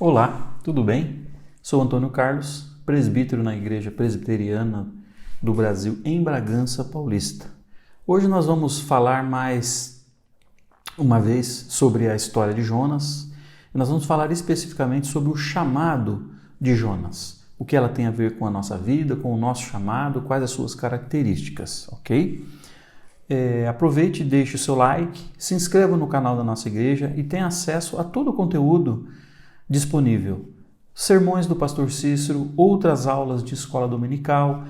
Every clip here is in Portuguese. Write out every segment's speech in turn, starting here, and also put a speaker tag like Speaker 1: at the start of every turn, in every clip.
Speaker 1: Olá, tudo bem? Sou Antônio Carlos, presbítero na Igreja Presbiteriana do Brasil em Bragança Paulista. Hoje nós vamos falar mais uma vez sobre a história de Jonas e nós vamos falar especificamente sobre o chamado de Jonas. O que ela tem a ver com a nossa vida, com o nosso chamado, quais as suas características, ok? Aproveite e deixe o seu like, se inscreva no canal da nossa igreja e tenha acesso a todo o conteúdo disponível. Sermões do Pastor Cícero, outras aulas de escola dominical,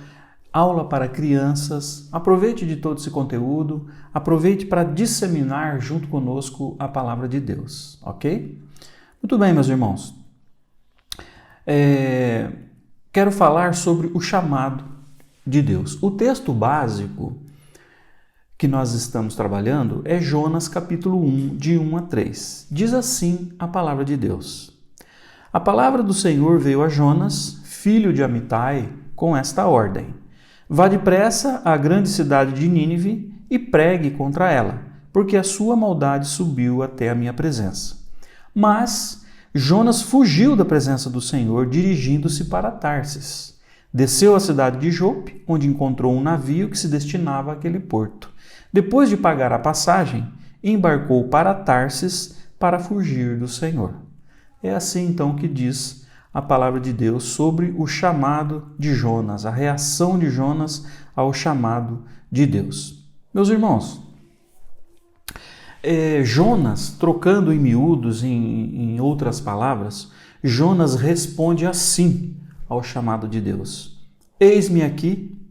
Speaker 1: aula para crianças. Aproveite de todo esse conteúdo, aproveite para disseminar junto conosco a palavra de Deus, ok? Muito bem, meus irmãos. Quero falar sobre o chamado de Deus. O texto básico que nós estamos trabalhando é Jonas capítulo 1, de 1 a 3. Diz assim a palavra de Deus. A palavra do Senhor veio a Jonas, filho de Amitai, com esta ordem: vá depressa à grande cidade de Nínive e pregue contra ela, porque a sua maldade subiu até a minha presença. Mas Jonas fugiu da presença do Senhor, dirigindo-se para Tarsis. Desceu à cidade de Jope, onde encontrou um navio que se destinava àquele porto. Depois de pagar a passagem, embarcou para Tarsis para fugir do Senhor. É assim então que diz a palavra de Deus sobre o chamado de Jonas, a reação de Jonas ao chamado de Deus. Meus irmãos, Jonas, trocando em miúdos, em outras palavras, Jonas responde assim ao chamado de Deus: eis-me aqui,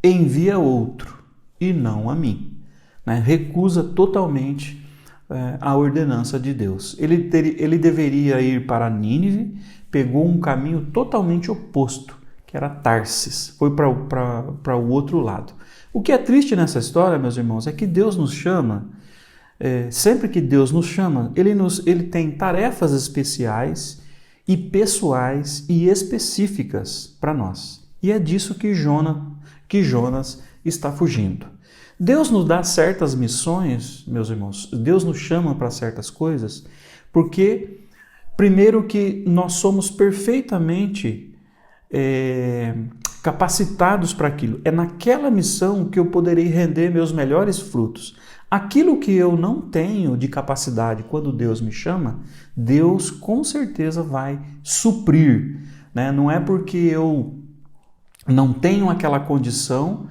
Speaker 1: envia outro, e não a mim. Recusa totalmente a ordenança de Deus. Ele deveria ir para Nínive, pegou um caminho totalmente oposto, que era Tarsis, foi para o outro lado. O que é triste nessa história, meus irmãos, é que Deus nos chama, sempre que Deus nos chama, Ele tem tarefas especiais e pessoais e específicas para nós. E é disso que Jonas está fugindo. Deus nos dá certas missões, meus irmãos, Deus nos chama para certas coisas, porque, primeiro, que nós somos perfeitamente capacitados para aquilo. É naquela missão que eu poderei render meus melhores frutos. Aquilo que eu não tenho de capacidade quando Deus me chama, Deus com certeza vai suprir. Não é porque eu não tenho aquela condição,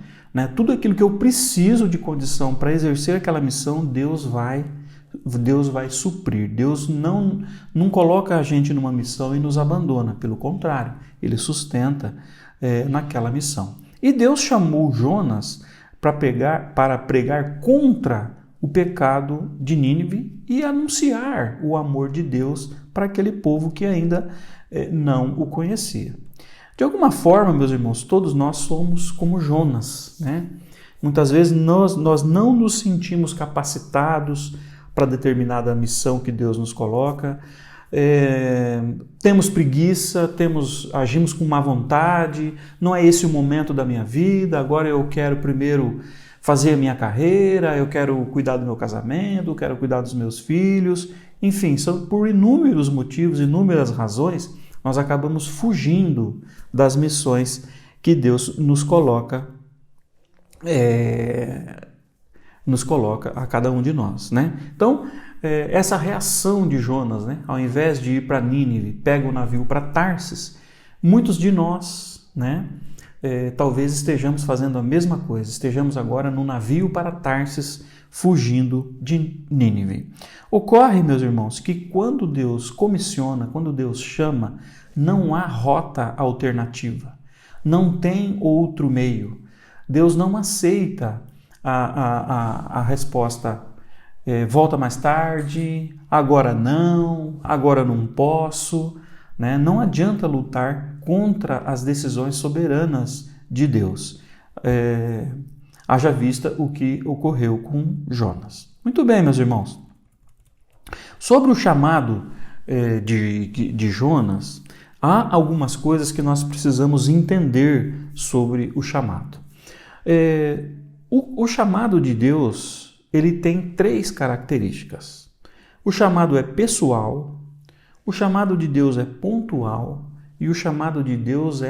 Speaker 1: tudo aquilo que eu preciso de condição para exercer aquela missão, Deus vai suprir. Deus não coloca a gente numa missão e nos abandona. Pelo contrário, Ele sustenta naquela missão. E Deus chamou Jonas para pregar contra o pecado de Nínive e anunciar o amor de Deus para aquele povo que ainda não o conhecia. De alguma forma, meus irmãos, todos nós somos como Jonas, Muitas vezes nós não nos sentimos capacitados para determinada missão que Deus nos coloca, temos preguiça, agimos com má vontade, não é esse o momento da minha vida, agora eu quero primeiro fazer a minha carreira, eu quero cuidar do meu casamento, eu quero cuidar dos meus filhos, enfim, são por inúmeros motivos, inúmeras razões, nós acabamos fugindo das missões que Deus nos coloca a cada um de nós, Então, essa reação de Jonas, ao invés de ir para Nínive, pega o navio para Tarsis, muitos de nós, talvez estejamos fazendo a mesma coisa, estejamos agora no navio para Tarsis, fugindo de Nínive. Ocorre, meus irmãos, que quando Deus comissiona, quando Deus chama, não há rota alternativa, não tem outro meio. Deus não aceita a resposta volta mais tarde, agora não posso. Não adianta lutar contra as decisões soberanas de Deus. Haja vista o que ocorreu com Jonas. Muito bem, meus irmãos. Sobre o chamado de Jonas, há algumas coisas que nós precisamos entender sobre o chamado. O chamado de Deus, ele tem 3 características. O chamado é pessoal, O chamado de Deus é pontual e o chamado de Deus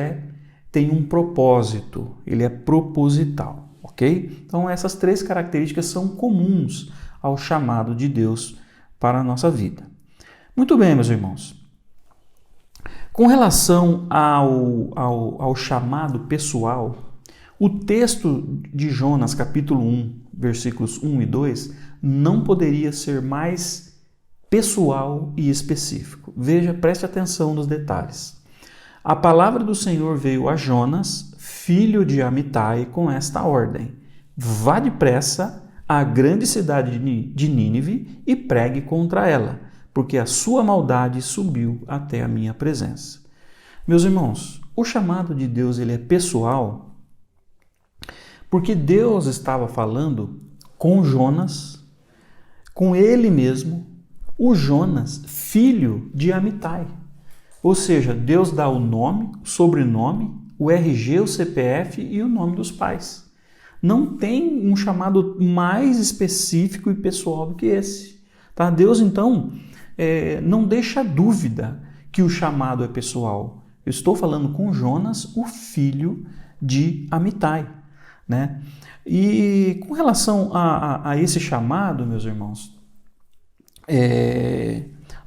Speaker 1: tem um propósito, ele é proposital, ok? Então essas três características são comuns ao chamado de Deus para a nossa vida. Muito bem, meus irmãos. Com relação ao chamado pessoal, o texto de Jonas, capítulo 1, versículos 1 e 2, não poderia ser mais pessoal e específico. Veja, preste atenção nos detalhes. A palavra do Senhor veio a Jonas, filho de Amitai, com esta ordem: vá depressa à grande cidade de Nínive e pregue contra ela, porque a sua maldade subiu até a minha presença. Meus irmãos, o chamado de Deus ele é pessoal porque Deus estava falando com Jonas, com ele mesmo, o Jonas, filho de Amitai. Ou seja, Deus dá o nome, o sobrenome, o RG, o CPF e o nome dos pais. Não tem um chamado mais específico e pessoal do que esse. Tá? Deus, então, não deixa dúvida que o chamado é pessoal. Eu estou falando com Jonas, o filho de Amitai. Né? E com relação a esse chamado, meus irmãos,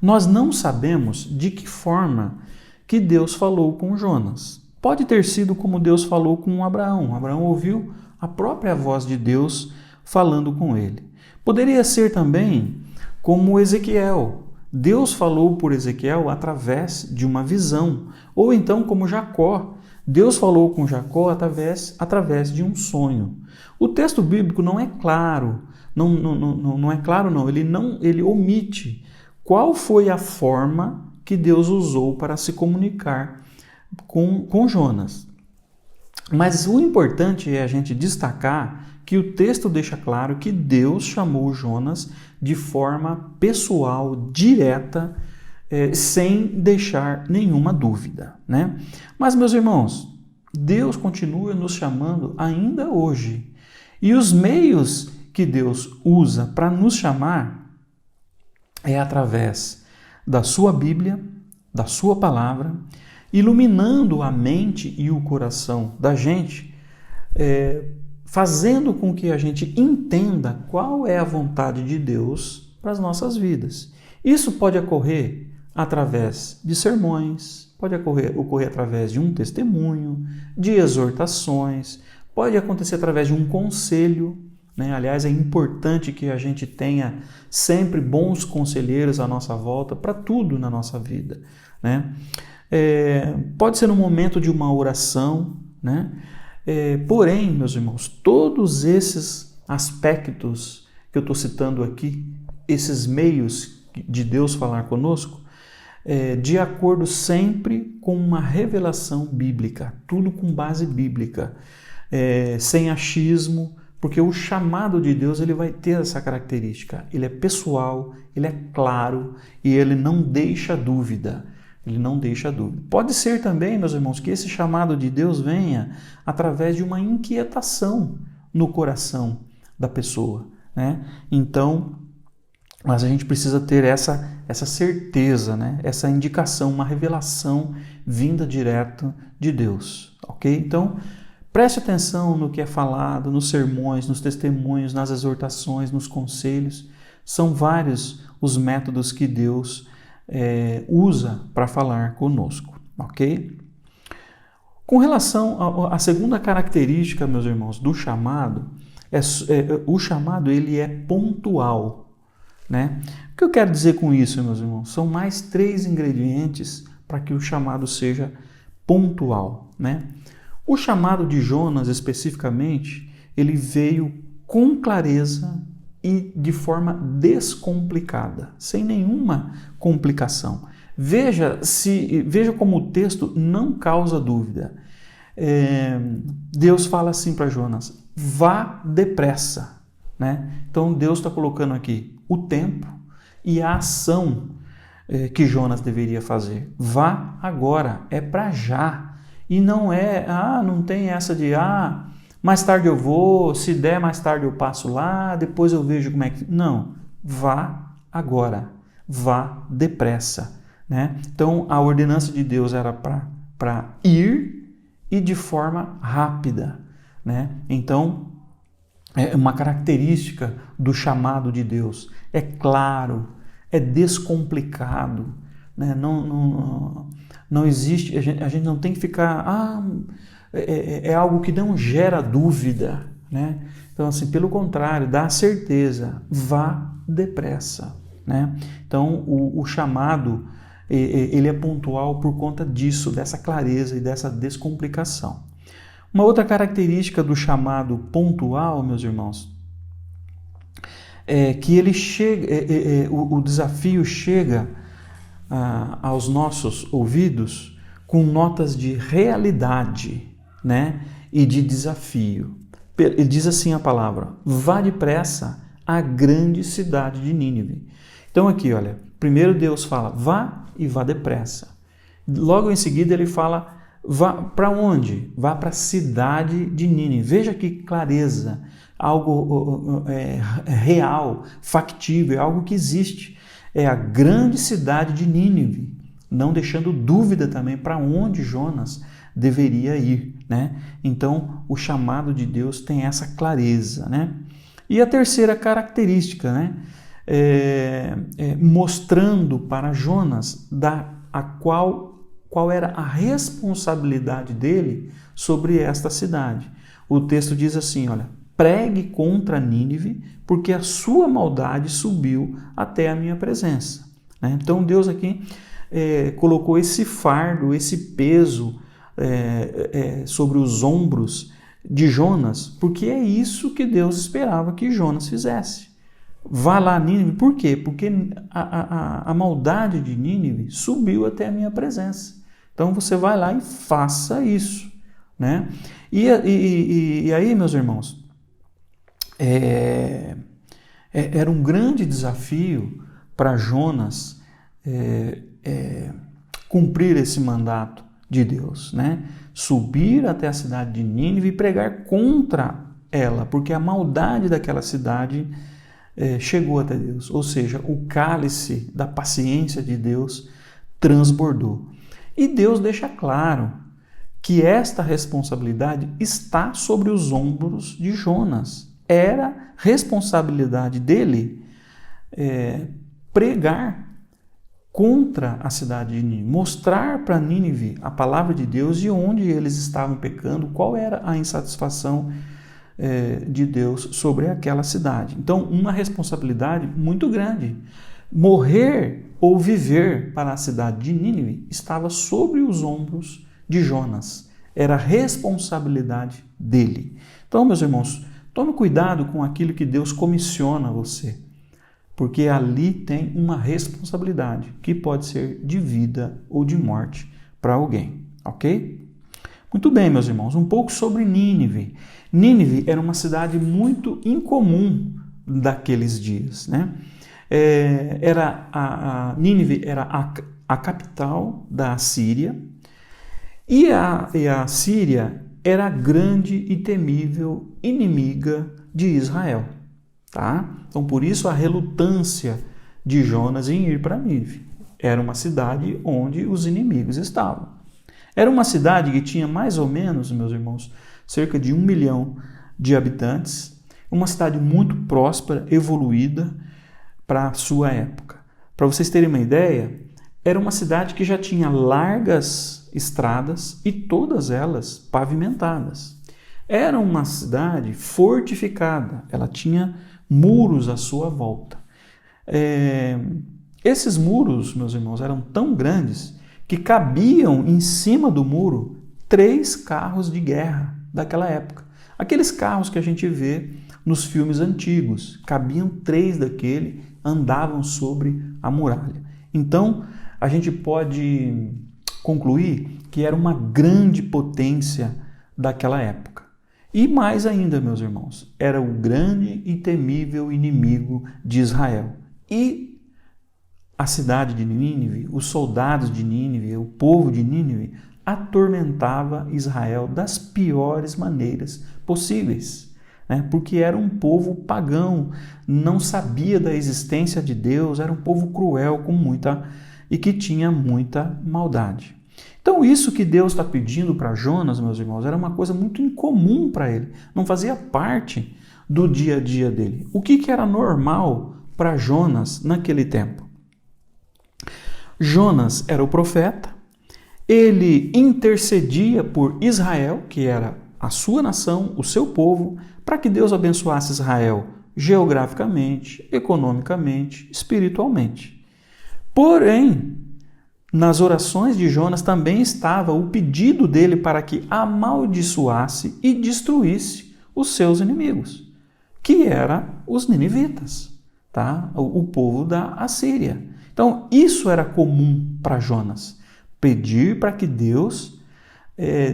Speaker 1: nós não sabemos de que forma que Deus falou com Jonas. Pode ter sido como Deus falou com Abraão. Abraão ouviu a própria voz de Deus falando com ele. Poderia ser também como Ezequiel. Deus falou por Ezequiel através de uma visão. Ou então como Jacó. Deus falou com Jacó através de um sonho. O texto bíblico não é claro. Não é claro, não. Ele omite qual foi a forma que Deus usou para se comunicar com Jonas. Mas o importante é a gente destacar que o texto deixa claro que Deus chamou Jonas de forma pessoal, direta, sem deixar nenhuma dúvida, né? Mas, meus irmãos, Deus continua nos chamando ainda hoje. E os meios que Deus usa para nos chamar é através da sua Bíblia, da sua palavra, iluminando a mente e o coração da gente, fazendo com que a gente entenda qual é a vontade de Deus para as nossas vidas. Isso pode ocorrer através de sermões, pode ocorrer através de um testemunho, de exortações, pode acontecer através de um conselho, né? Aliás, é importante que a gente tenha sempre bons conselheiros à nossa volta para tudo na nossa vida, né? Pode ser no momento de uma oração, né? Porém, meus irmãos, todos esses aspectos que eu estou citando aqui, esses meios de Deus falar conosco, de acordo sempre com uma revelação bíblica, tudo com base bíblica, sem achismo, porque o chamado de Deus ele vai ter essa característica. Ele é pessoal, ele é claro e ele não deixa dúvida. Ele não deixa dúvida. Pode ser também, meus irmãos, que esse chamado de Deus venha através de uma inquietação no coração da pessoa, né? Então, mas a gente precisa ter essa certeza, né? Essa indicação, uma revelação vinda direto de Deus, ok? Então, preste atenção no que é falado, nos sermões, nos testemunhos, nas exortações, nos conselhos. São vários os métodos que Deus usa para falar conosco, ok? Com relação à segunda característica, meus irmãos, do chamado, o chamado ele é pontual, né? O que eu quero dizer com isso, meus irmãos? São mais 3 ingredientes para que o chamado seja pontual, né? O chamado de Jonas, especificamente, ele veio com clareza e de forma descomplicada, sem nenhuma complicação. Veja como o texto não causa dúvida. Deus fala assim para Jonas: vá depressa, né? Então Deus está colocando aqui o tempo e a ação que Jonas deveria fazer. Vá agora, é para já. E não não tem essa de mais tarde eu vou, se der mais tarde eu passo lá, depois eu vejo como é que... Não, vá agora, vá depressa, né? Então, a ordenança de Deus era para ir e de forma rápida, né? Então, é uma característica do chamado de Deus. É claro, é descomplicado, né? Não existe, a gente não tem que ficar, é algo que não gera dúvida, né? Então, assim, pelo contrário, dá certeza, vá depressa, né? Então, o chamado, ele é pontual por conta disso, dessa clareza e dessa descomplicação. Uma outra característica do chamado pontual, meus irmãos, é que ele chega, o desafio chega aos nossos ouvidos com notas de realidade, né, e de desafio. Ele diz assim a palavra: vá depressa à grande cidade de Nínive. Então aqui, olha, primeiro Deus fala, vá e vá depressa. Logo em seguida ele fala, vá para onde? Vá para a cidade de Nínive. Veja que clareza, algo real, factível, algo que existe. É a grande cidade de Nínive, não deixando dúvida também para onde Jonas deveria ir, né? Então, o chamado de Deus tem essa clareza, né? E a terceira característica, né? Mostrando para Jonas qual era a responsabilidade dele sobre esta cidade. O texto diz assim, olha, pregue contra Nínive, porque a sua maldade subiu até a minha presença. Né? Então Deus aqui colocou esse fardo, esse peso sobre os ombros de Jonas, porque é isso que Deus esperava que Jonas fizesse. Vá lá, Nínive. Por quê? Porque a maldade de Nínive subiu até a minha presença. Então você vai lá e faça isso, né? E aí, meus irmãos, era um grande desafio para Jonas cumprir esse mandato de Deus, né? Subir até a cidade de Nínive e pregar contra ela, porque a maldade daquela cidade chegou até Deus, ou seja, o cálice da paciência de Deus transbordou. E Deus deixa claro que esta responsabilidade está sobre os ombros de Jonas. Era responsabilidade dele pregar contra a cidade de Nínive, mostrar para Nínive a palavra de Deus e onde eles estavam pecando, qual era a insatisfação de Deus sobre aquela cidade. Então, uma responsabilidade muito grande. Morrer ou viver para a cidade de Nínive estava sobre os ombros de Jonas. Era responsabilidade dele. Então, meus irmãos, tome cuidado com aquilo que Deus comissiona a você, porque ali tem uma responsabilidade que pode ser de vida ou de morte para alguém, ok? Muito bem, meus irmãos, um pouco sobre Nínive. Nínive era uma cidade muito incomum daqueles dias, né? Nínive era a capital da Assíria e a Síria era a grande e temível inimiga de Israel, tá? Então, por isso a relutância de Jonas em ir para Nínive. Era uma cidade onde os inimigos estavam. Era uma cidade que tinha mais ou menos, meus irmãos, cerca de 1 milhão de habitantes, uma cidade muito próspera, evoluída para a sua época. Para vocês terem uma ideia, era uma cidade que já tinha largas estradas e todas elas pavimentadas. Era uma cidade fortificada, ela tinha muros à sua volta. Esses muros, meus irmãos, eram tão grandes que cabiam em cima do muro 3 carros de guerra daquela época. Aqueles carros que a gente vê nos filmes antigos, cabiam 3 daquele, andavam sobre a muralha. Então, a gente pode concluir que era uma grande potência daquela época. E mais ainda, meus irmãos, era o grande e temível inimigo de Israel. E a cidade de Nínive, os soldados de Nínive, o povo de Nínive, atormentava Israel das piores maneiras possíveis, né? Porque era um povo pagão, não sabia da existência de Deus, era um povo cruel, com muita e que tinha muita maldade. Então, isso que Deus está pedindo para Jonas, meus irmãos, era uma coisa muito incomum para ele, não fazia parte do dia a dia dele. O que era normal para Jonas naquele tempo? Jonas era o profeta, ele intercedia por Israel, que era a sua nação, o seu povo, para que Deus abençoasse Israel geograficamente, economicamente, espiritualmente. Porém, nas orações de Jonas também estava o pedido dele para que amaldiçoasse e destruísse os seus inimigos, que eram os ninivitas, tá? O povo da Assíria. Então, isso era comum para Jonas, pedir para que Deus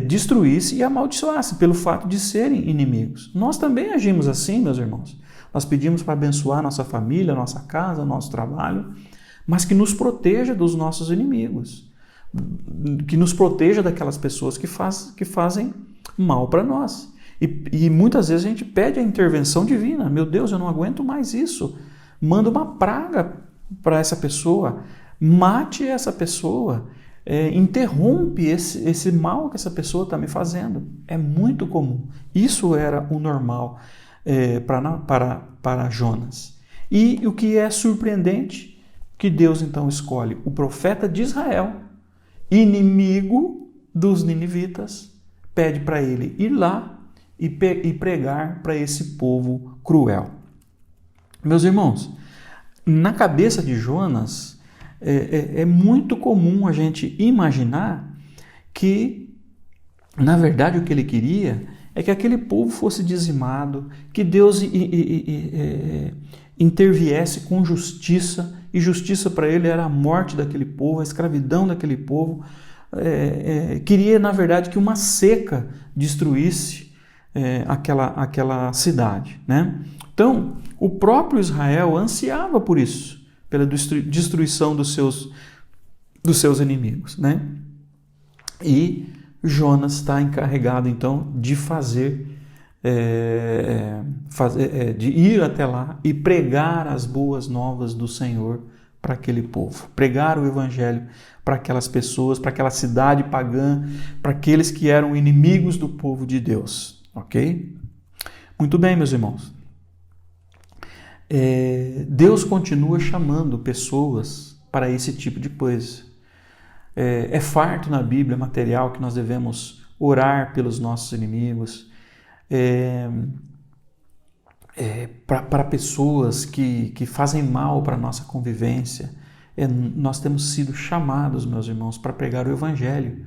Speaker 1: destruísse e amaldiçoasse pelo fato de serem inimigos. Nós também agimos assim, meus irmãos. Nós pedimos para abençoar nossa família, nossa casa, nosso trabalho, mas que nos proteja dos nossos inimigos, que nos proteja daquelas pessoas que fazem mal para nós. E muitas vezes a gente pede a intervenção divina. Meu Deus, eu não aguento mais isso. Manda uma praga para essa pessoa, mate essa pessoa, interrompe esse mal que essa pessoa está me fazendo. É muito comum. Isso era o normal para Jonas. E o que é surpreendente, que Deus então escolhe o profeta de Israel, inimigo dos ninivitas, pede para ele ir lá e pregar para esse povo cruel. Meus irmãos, na cabeça de Jonas, é muito comum a gente imaginar que, na verdade, o que ele queria é que aquele povo fosse dizimado, que Deus interviesse com justiça, e justiça para ele era a morte daquele povo, a escravidão daquele povo. Queria, na verdade, que uma seca destruísse aquela cidade, né? Então, o próprio Israel ansiava por isso, pela destruição dos seus inimigos, né? E Jonas está encarregado, então, de de ir até lá e pregar as boas novas do Senhor para aquele povo, pregar o evangelho para aquelas pessoas, para aquela cidade pagã, para aqueles que eram inimigos do povo de Deus, ok? Muito bem, meus irmãos. Deus continua chamando pessoas para esse tipo de coisa. É farto na Bíblia material que nós devemos orar pelos nossos inimigos, para pessoas que fazem mal para a nossa convivência. Nós temos sido chamados, meus irmãos, para pregar o Evangelho,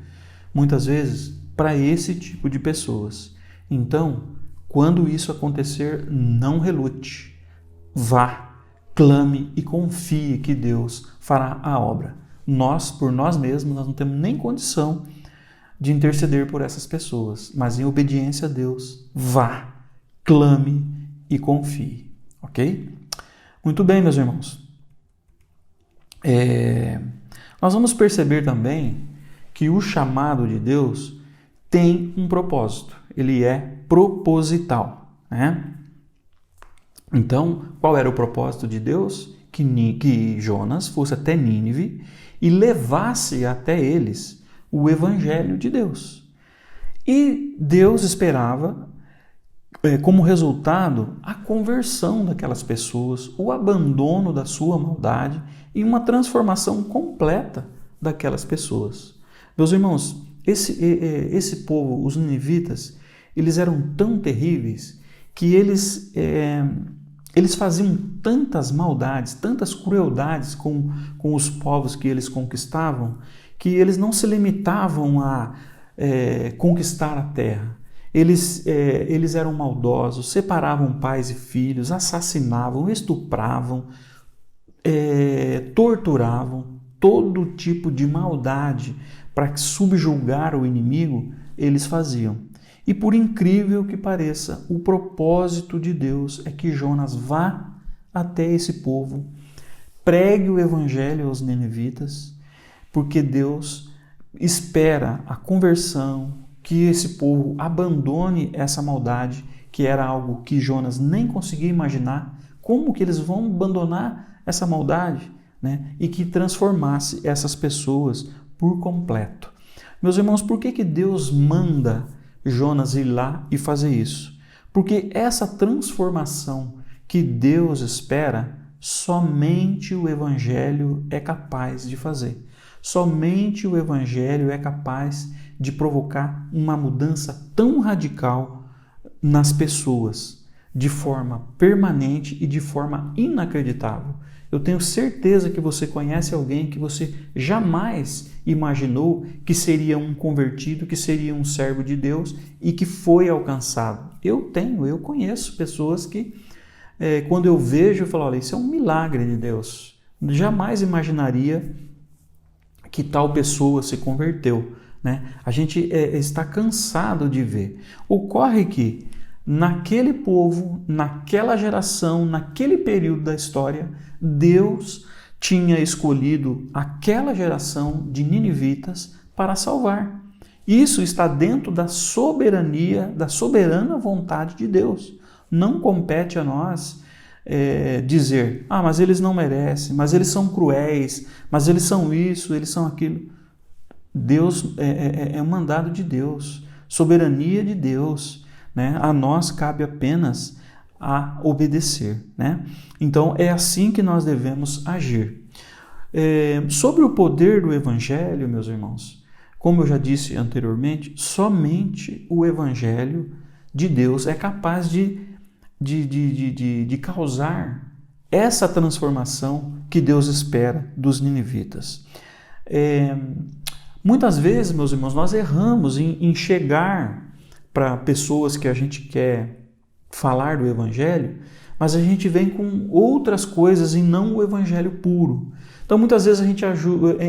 Speaker 1: muitas vezes para esse tipo de pessoas. Então, quando isso acontecer, não relute, vá, clame e confie que Deus fará a obra. Nós, por nós mesmos, nós não temos nem condição de interceder por essas pessoas, mas em obediência a Deus, vá, clame e confie, ok? Muito bem, meus irmãos. Nós vamos perceber também que o chamado de Deus tem um propósito, ele é proposital, né? Então, qual era o propósito de Deus? Que Jonas fosse até Nínive e levasse até eles o Evangelho de Deus. E Deus esperava, como resultado, a conversão daquelas pessoas, o abandono da sua maldade e uma transformação completa daquelas pessoas. Meus irmãos, esse povo, os ninivitas, eles eram tão terríveis que eles faziam tantas maldades, tantas crueldades com os povos que eles conquistavam, que eles não se limitavam a conquistar a terra. Eles eram maldosos, separavam pais e filhos, assassinavam, estupravam, torturavam, todo tipo de maldade para subjugar o inimigo, eles faziam. E por incrível que pareça, o propósito de Deus é que Jonas vá até esse povo, pregue o evangelho aos ninivitas, porque Deus espera a conversão, que esse povo abandone essa maldade, que era algo que Jonas nem conseguia imaginar. Como que eles vão abandonar essa maldade? né? E que transformasse essas pessoas por completo. Meus irmãos, por que Deus manda Jonas ir lá e fazer isso? Porque essa transformação que Deus espera, somente o Evangelho é capaz de fazer. Somente o Evangelho é capaz de provocar uma mudança tão radical nas pessoas, de forma permanente e de forma inacreditável. Eu tenho certeza que você conhece alguém que você jamais imaginou que seria um convertido, que seria um servo de Deus e que foi alcançado. Eu conheço pessoas que, quando eu vejo, eu falo, olha, isso é um milagre de Deus. Jamais imaginaria que tal pessoa se converteu, né? A gente está cansado de ver. Ocorre que naquele povo, naquela geração, naquele período da história, Deus tinha escolhido aquela geração de ninivitas para salvar. Isso está dentro da soberania, da soberana vontade de Deus. Não compete a nós dizer, mas eles não merecem, mas eles são cruéis, mas eles são isso, eles são aquilo. Deus é um mandado de Deus, soberania de Deus, né? A nós cabe apenas a obedecer, né? Então é assim que nós devemos agir. Sobre o poder do Evangelho, meus irmãos, como eu já disse anteriormente, somente o Evangelho de Deus é capaz de causar essa transformação que Deus espera dos ninivitas. Muitas vezes, meus irmãos, nós erramos em chegar para pessoas que a gente quer falar do Evangelho, mas a gente vem com outras coisas e não o Evangelho puro. Então, muitas vezes a gente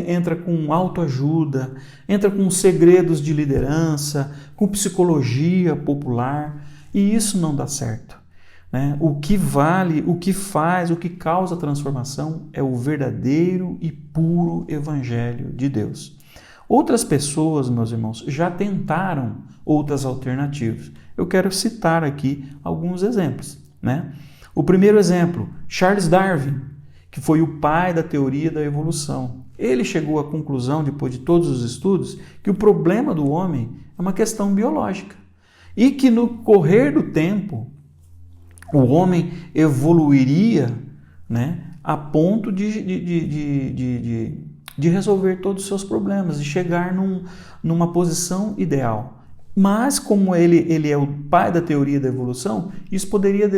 Speaker 1: entra com autoajuda, entra com segredos de liderança, com psicologia popular, e isso não dá certo, né? O que vale, o que faz, o que causa transformação é o verdadeiro e puro Evangelho de Deus. Outras pessoas, meus irmãos, já tentaram outras alternativas. Eu quero citar aqui alguns exemplos, né? O primeiro exemplo, Charles Darwin, que foi o pai da teoria da evolução. Ele chegou à conclusão, depois de todos os estudos, que o problema do homem é uma questão biológica e que no correr do tempo o homem evoluiria, né, a ponto de resolver todos os seus problemas, de chegar numa posição ideal. Mas, como ele é o pai da teoria da evolução, isso poderia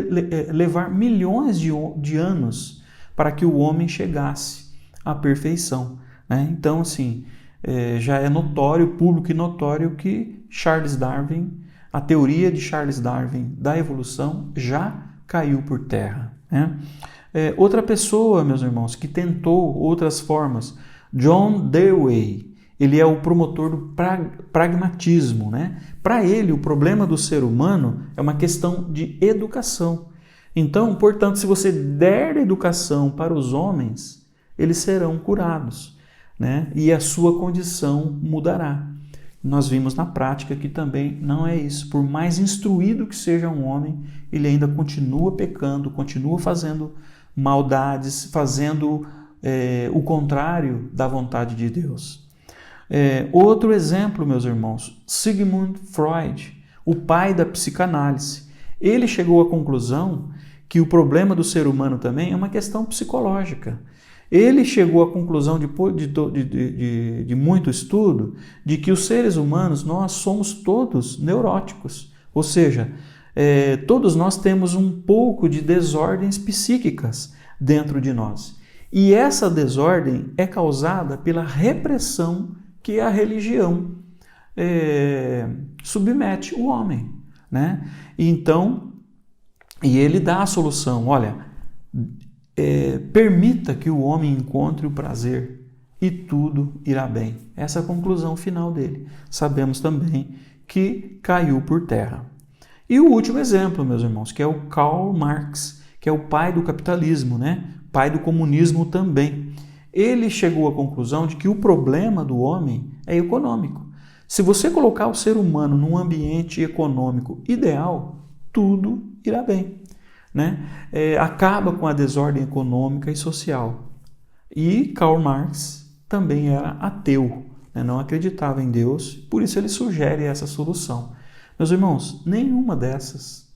Speaker 1: levar milhões de anos para que o homem chegasse à perfeição, né? Então, assim, já é notório, público e notório que Charles Darwin, a teoria de Charles Darwin da evolução já caiu por terra, né? Outra pessoa, meus irmãos, que tentou outras formas, John Dewey, ele é o promotor do pragmatismo, né? Para ele, o problema do ser humano é uma questão de educação. Então, portanto, se você der educação para os homens, eles serão curados, né? E a sua condição mudará. Nós vimos na prática que também não é isso. Por mais instruído que seja um homem, ele ainda continua pecando, continua fazendo maldades, fazendo o contrário da vontade de Deus. Outro exemplo, meus irmãos, Sigmund Freud, o pai da psicanálise. Ele chegou à conclusão que o problema do ser humano também é uma questão psicológica. Ele chegou à conclusão, depois de muito estudo, de que os seres humanos, nós somos todos neuróticos. Ou seja, todos nós temos um pouco de desordens psíquicas dentro de nós. E essa desordem é causada pela repressão que a religião submete o homem, né? E ele dá a solução, olha, permita que o homem encontre o prazer e tudo irá bem. Essa é a conclusão final dele. Sabemos também que caiu por terra. E o último exemplo, meus irmãos, que é o Karl Marx, que é o pai do capitalismo, né? Pai do comunismo também. Ele chegou à conclusão de que o problema do homem é econômico. Se você colocar o ser humano num ambiente econômico ideal, tudo irá bem, né? Acaba com a desordem econômica e social. E Karl Marx também era ateu, né? Não acreditava em Deus, por isso ele sugere essa solução. Meus irmãos, nenhuma dessas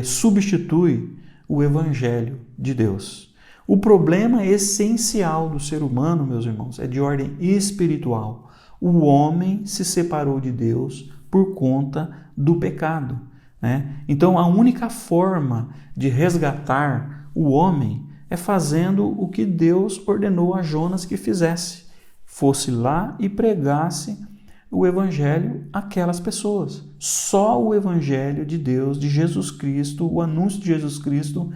Speaker 1: substitui o Evangelho de Deus. O problema essencial do ser humano, meus irmãos, é de ordem espiritual. O homem se separou de Deus por conta do pecado, né? Então, a única forma de resgatar o homem é fazendo o que Deus ordenou a Jonas que fizesse. Fosse lá e pregasse o Evangelho àquelas pessoas. Só o Evangelho de Deus, de Jesus Cristo, o anúncio de Jesus Cristo,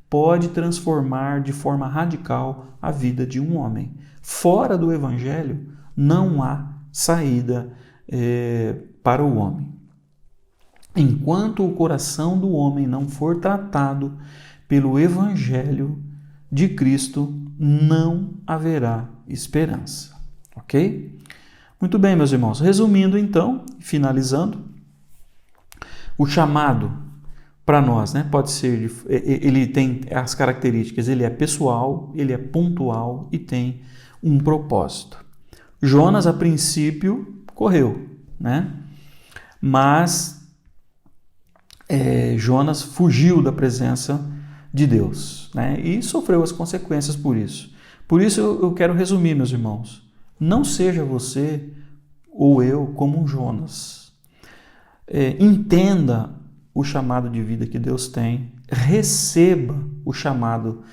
Speaker 1: pode transformar de forma radical a vida de um homem. Fora do Evangelho, não há saída para o homem. Enquanto o coração do homem não for tratado pelo Evangelho de Cristo, não haverá esperança. Ok? Muito bem, meus irmãos. Resumindo, então, finalizando, o chamado para nós, né, pode ser, ele tem as características, ele é pessoal, ele é pontual e tem um propósito. Jonas, a princípio, correu, né? Mas Jonas fugiu da presença de Deus, né? E sofreu as consequências por isso. Por isso eu quero resumir, meus irmãos. Não seja você ou eu como um Jonas. Entenda o chamado de vida que Deus tem, receba o chamado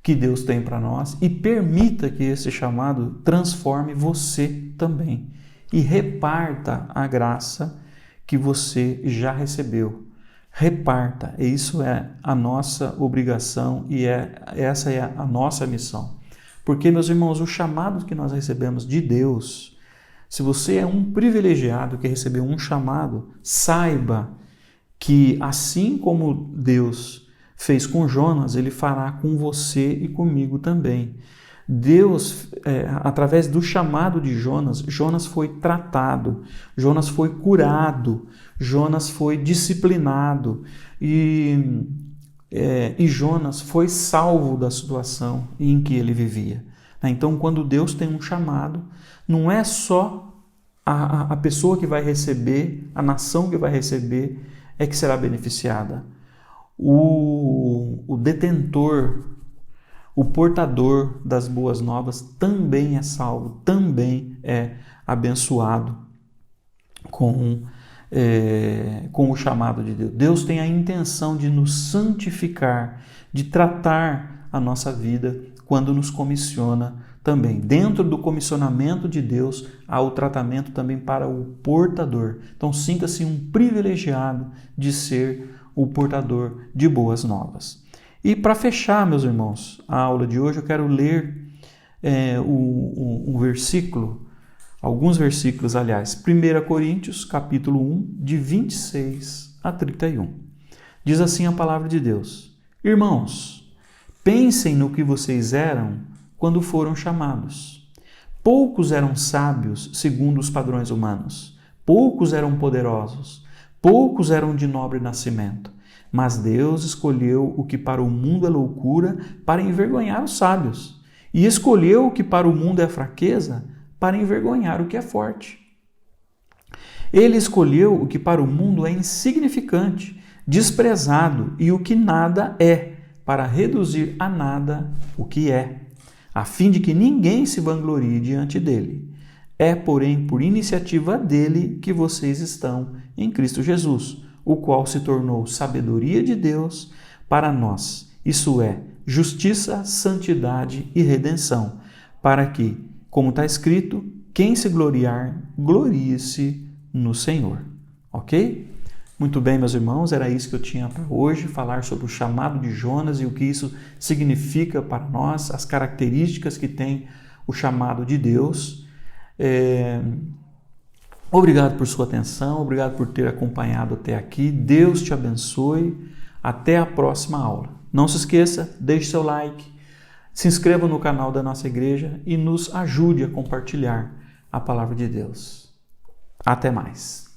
Speaker 1: que Deus tem para nós e permita que esse chamado transforme você também e reparta a graça que você já recebeu. Reparta, e isso é a nossa obrigação e essa é a nossa missão. Porque, meus irmãos, o chamado que nós recebemos de Deus, se você é um privilegiado que recebeu um chamado, saiba que assim como Deus fez com Jonas, Ele fará com você e comigo também. Deus, através do chamado de Jonas, Jonas foi tratado, Jonas foi curado, Jonas foi disciplinado e Jonas foi salvo da situação em que ele vivia. Então, quando Deus tem um chamado, não é só a pessoa que vai receber, a nação que vai receber, é que será beneficiada. O detentor, o portador das boas novas também é salvo, também é abençoado com o chamado de Deus. Deus tem a intenção de nos santificar, de tratar a nossa vida quando nos comissiona também. Dentro do comissionamento de Deus, há o tratamento também para o portador. Então, sinta-se um privilegiado de ser o portador de boas novas. E para fechar, meus irmãos, a aula de hoje, eu quero ler um versículo, alguns versículos, aliás, 1 Coríntios, capítulo 1, de 26 a 31. Diz assim a palavra de Deus: Irmãos, pensem no que vocês eram quando foram chamados. Poucos eram sábios segundo os padrões humanos, poucos eram poderosos, poucos eram de nobre nascimento. Mas Deus escolheu o que para o mundo é loucura para envergonhar os sábios, e escolheu o que para o mundo é fraqueza para envergonhar o que é forte. Ele escolheu o que para o mundo é insignificante, desprezado e o que nada é, para reduzir a nada o que é, a fim de que ninguém se vanglorie diante dele. É, porém, por iniciativa dele que vocês estão em Cristo Jesus, o qual se tornou sabedoria de Deus para nós, isso é, justiça, santidade e redenção, para que, como está escrito, quem se gloriar, glorie-se no Senhor. Ok? Muito bem, meus irmãos, era isso que eu tinha para hoje, falar sobre o chamado de Jonas e o que isso significa para nós, as características que tem o chamado de Deus. Obrigado por sua atenção, obrigado por ter acompanhado até aqui. Deus te abençoe. Até a próxima aula. Não se esqueça, deixe seu like, se inscreva no canal da nossa igreja e nos ajude a compartilhar a palavra de Deus. Até mais.